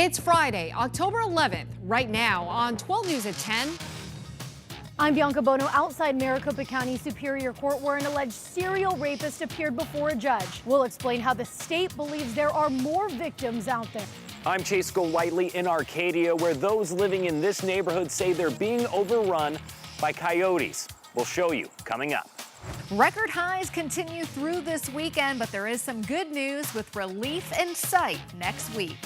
It's Friday, October 11th, right now on 12 News at 10. I'm Bianca Bono outside Maricopa County Superior Court where an alleged serial rapist appeared before a judge. We'll explain how the state believes there are more victims out there. I'm Chase Whiteley in Arcadia, where those living in this neighborhood say they're being overrun by coyotes. We'll show you coming up. Record highs continue through this weekend, but there is some good news with relief in sight next week.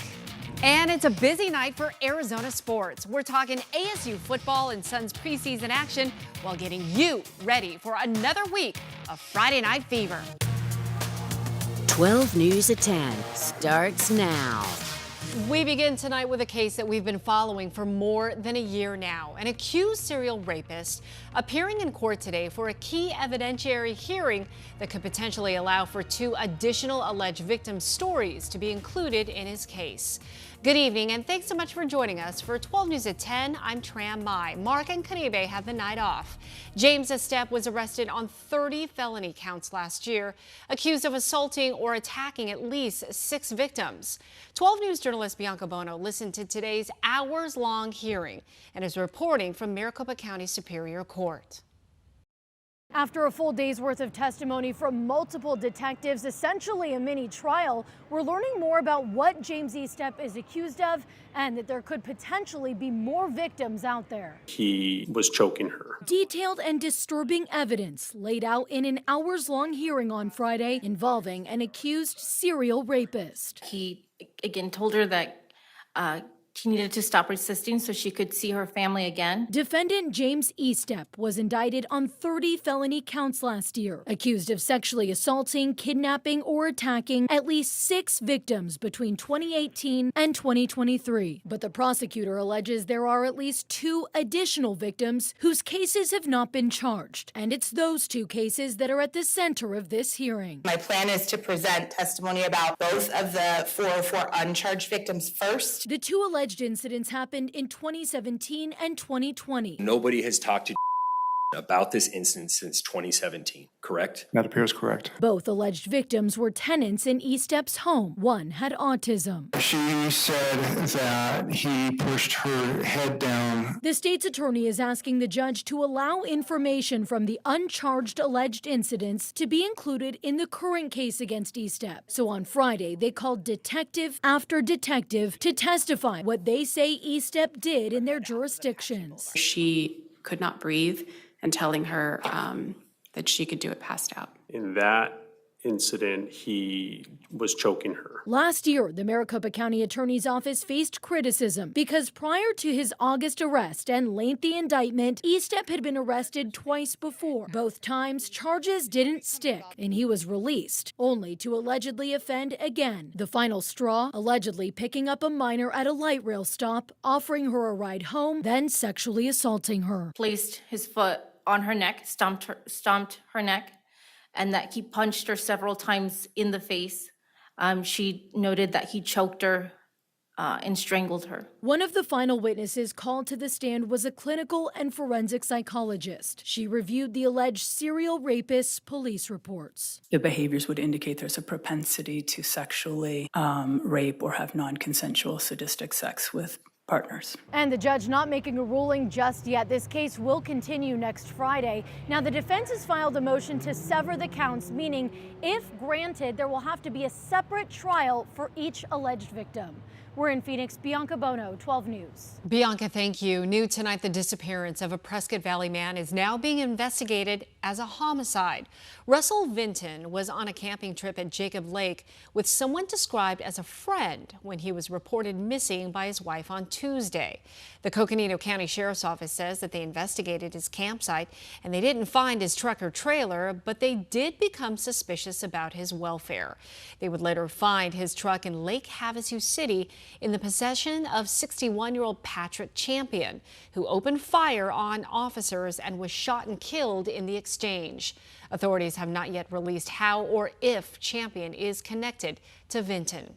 And it's a busy night for Arizona sports. We're talking ASU football and Suns preseason action while getting you ready for another week of Friday Night Fever. 12 News at 10 starts now. We begin tonight with a case that we've been following for more than a year now. An accused serial rapist appearing in court today for a key evidentiary hearing that could potentially allow for 2 additional alleged victims' stories to be included in his case. Good evening, and thanks so much for joining us for 12 News at 10. I'm Tram Mai. Mark and Caribe have the night off. James Estep was arrested on 30 felony counts last year, accused of assaulting or attacking at least 6 victims. 12 News journalist Bianca Bono listened to today's hours-long hearing and is reporting from Maricopa County Superior Court. After a full day's worth of testimony from multiple detectives, essentially a mini trial, we're learning more about what James Estep is accused of and that there could potentially be more victims out there. He was choking her. Detailed and disturbing evidence laid out in an hours-long hearing on Friday involving an accused serial rapist. He again told her that she needed to stop resisting so she could see her family again. Defendant James Estep was indicted on 30 felony counts last year, accused of sexually assaulting, kidnapping, or attacking at least 6 victims between 2018 and 2023. But the prosecutor alleges there are at least 2 additional victims whose cases have not been charged. And it's those 2 cases that are at the center of this hearing. My plan is to present testimony about both of the 404 uncharged victims first. The 2 alleged incidents happened in 2017 and 2020. Nobody has talked to about this incident since 2017, correct? That appears correct. Both alleged victims were tenants in Estep's home. One had autism. She said that he pushed her head down. The state's attorney is asking the judge to allow information from the uncharged alleged incidents to be included in the current case against Estep. So on Friday, they called detective after detective to testify what they say Estep did in their jurisdictions. She could not breathe and telling her that she could do it passed out. In that incident, he was choking her. Last year, the Maricopa County Attorney's Office faced criticism because prior to his August arrest and lengthy indictment, Estep had been arrested twice before. Both times, charges didn't stick, and he was released, only to allegedly offend again. The final straw, allegedly picking up a minor at a light rail stop, offering her a ride home, then sexually assaulting her. Placed his foot on her neck, stomped her neck, and that he punched her several times in the face. She noted that he choked her and strangled her. One of the final witnesses called to the stand was a clinical and forensic psychologist. She reviewed the alleged serial rapist's police reports. The behaviors would indicate there's a propensity to sexually rape or have non-consensual sadistic sex with partners. And the judge not making a ruling just yet. This case will continue next Friday. Now, the defense has filed a motion to sever the counts, meaning if granted, there will have to be a separate trial for each alleged victim. We're in Phoenix. Bianca Bono, 12 News. Bianca, thank you. New tonight, the disappearance of a Prescott Valley man is now being investigated as a homicide. Russell Vinton was on a camping trip at Jacob Lake with someone described as a friend when he was reported missing by his wife on Tuesday. The Coconino County Sheriff's Office says that they investigated his campsite and they didn't find his truck or trailer, but they did become suspicious about his welfare. They would later find his truck in Lake Havasu City in the possession of 61-year-old Patrick Champion, who opened fire on officers and was shot and killed in the exchange. Authorities have not yet released how or if Champion is connected to Vinton.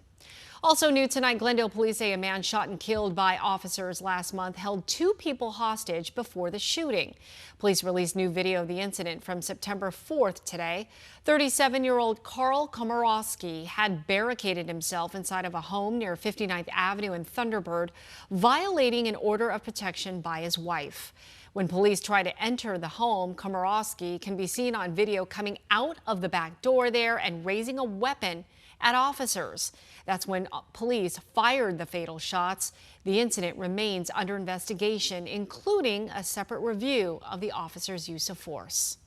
Also new tonight, Glendale police say a man shot and killed by officers last month held 2 people hostage before the shooting. Police released new video of the incident from September 4th today. 37-year-old Carl Komorowski had barricaded himself inside of a home near 59th Avenue in Thunderbird, violating an order of protection by his wife. When police try to enter the home, Komorowski can be seen on video coming out of the back door there and raising a weapon at officers. That's when police fired the fatal shots. The incident remains under investigation, including a separate review of the officers' use of force.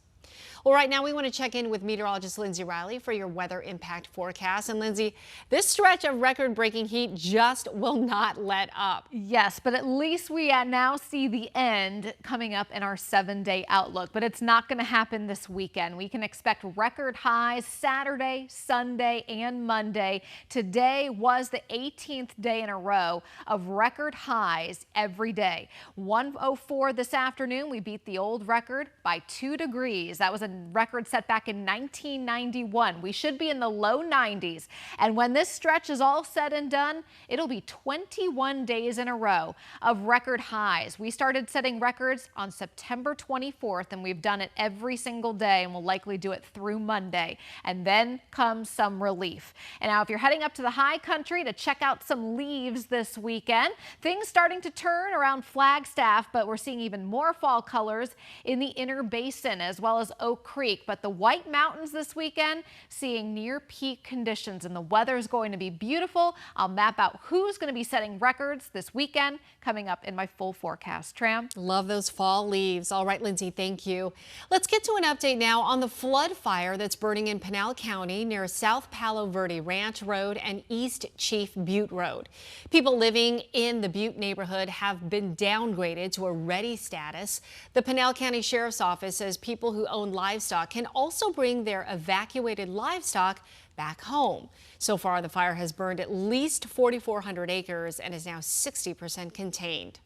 Well, right now we want to check in with meteorologist Lindsay Riley for your weather impact forecast. And Lindsay, this stretch of record-breaking heat just will not let up. Yes, but at least we now see the end coming up in our 7-day outlook. But it's not going to happen this weekend. We can expect record highs Saturday, Sunday, and Monday. Today was the 18th day in a row of record highs every day. 104 this afternoon. We beat the old record by 2 degrees. That was a record set back in 1991. We should be in the low 90s. And when this stretch is all said and done, it'll be 21 days in a row of record highs. We started setting records on September 24th, and we've done it every single day, and we'll likely do it through Monday. And then comes some relief. And now if you're heading up to the high country to check out some leaves this weekend, things starting to turn around Flagstaff, but we're seeing even more fall colors in the inner basin as well as Oak Creek. But the White Mountains this weekend seeing near peak conditions, and the weather is going to be beautiful. I'll map out who's going to be setting records this weekend coming up in my full forecast. Tram. Love those fall leaves. All right, Lindsay, thank you. Let's get to an update now on the flood fire that's burning in Pinal County near South Palo Verde Ranch Road and East Chief Butte Road. People living in the Butte neighborhood have been downgraded to a ready status. The Pinal County Sheriff's Office says people who own livestock can also bring their evacuated livestock back home. So far, the fire has burned at least 4,400 acres and is now 60% contained.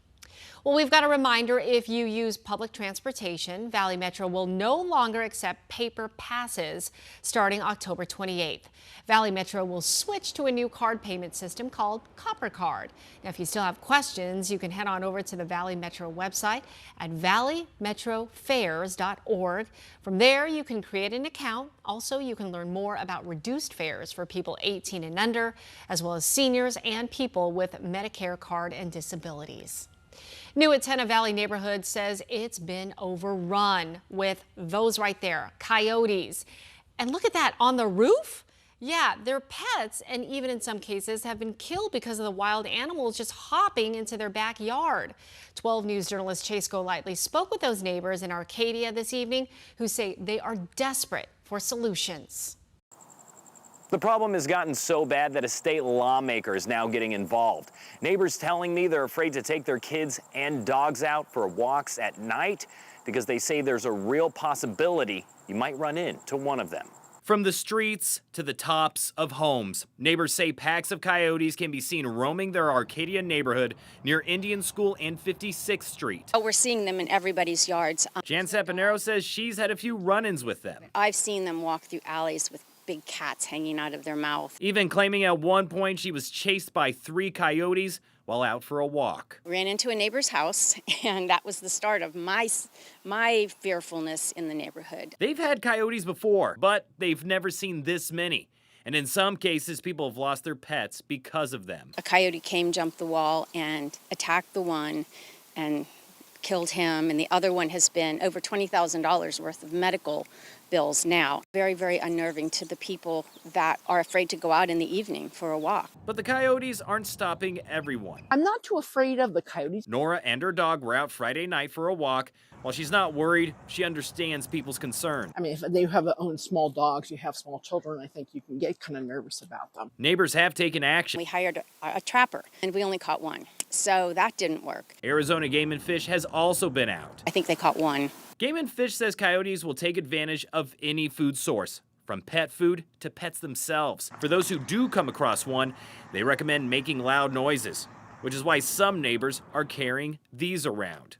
Well, we've got a reminder: if you use public transportation, Valley Metro will no longer accept paper passes starting October 28th. Valley Metro will switch to a new card payment system called Copper Card. Now, if you still have questions, you can head on over to the Valley Metro website at valleymetrofares.org. From there, you can create an account. Also, you can learn more about reduced fares for people 18 and under, as well as seniors and people with Medicare card and disabilities. New at 10, a Valley neighborhood says it's been overrun with those right there, coyotes. And look at that on the roof. Yeah, their pets, and even in some cases, have been killed because of the wild animals just hopping into their backyard. 12 News journalist Chase Golightly spoke with those neighbors in Arcadia this evening who say they are desperate for solutions. The problem has gotten so bad that a state lawmaker is now getting involved. Neighbors telling me they're afraid to take their kids and dogs out for walks at night because they say there's a real possibility you might run into one of them. From the streets to the tops of homes, neighbors say packs of coyotes can be seen roaming their Arcadia neighborhood near Indian School and 56th Street. Oh, we're seeing them in everybody's yards. Jan Saponaro says she's had a few run-ins with them. I've seen them walk through alleys with big cats hanging out of their mouth. Even claiming at one point she was chased by 3 coyotes while out for a walk. Ran into a neighbor's house, and that was the start of my fearfulness in the neighborhood. They've had coyotes before, but they've never seen this many. And in some cases, people have lost their pets because of them. A coyote came, jumped the wall, and attacked the one and killed him. And the other one has been over $20,000 worth of medical bills now. Very, very unnerving to the people that are afraid to go out in the evening for a walk. But the coyotes aren't stopping everyone. I'm not too afraid of the coyotes. Nora and her dog were out Friday night for a walk. While she's not worried, she understands people's concern. I mean, if they have their own small dogs, you have small children, I think you can get kind of nervous about them. Neighbors have taken action. We hired a trapper, and we only caught one. So that didn't work. Arizona Game and Fish has also been out. I think they caught one. Game and Fish says coyotes will take advantage of any food source, from pet food to pets themselves. For those who do come across one, they recommend making loud noises, which is why some neighbors are carrying these around.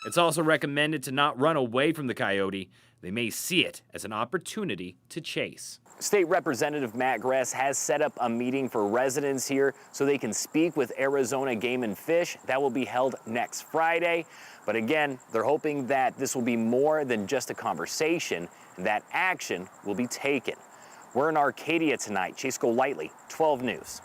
It's also recommended to not run away from the coyote. They may see it as an opportunity to chase. State Representative Matt Gress has set up a meeting for residents here so they can speak with Arizona Game and Fish. That will be held next Friday. But again, they're hoping that this will be more than just a conversation and that action will be taken. We're in Arcadia tonight. Chase Golightly, 12 News.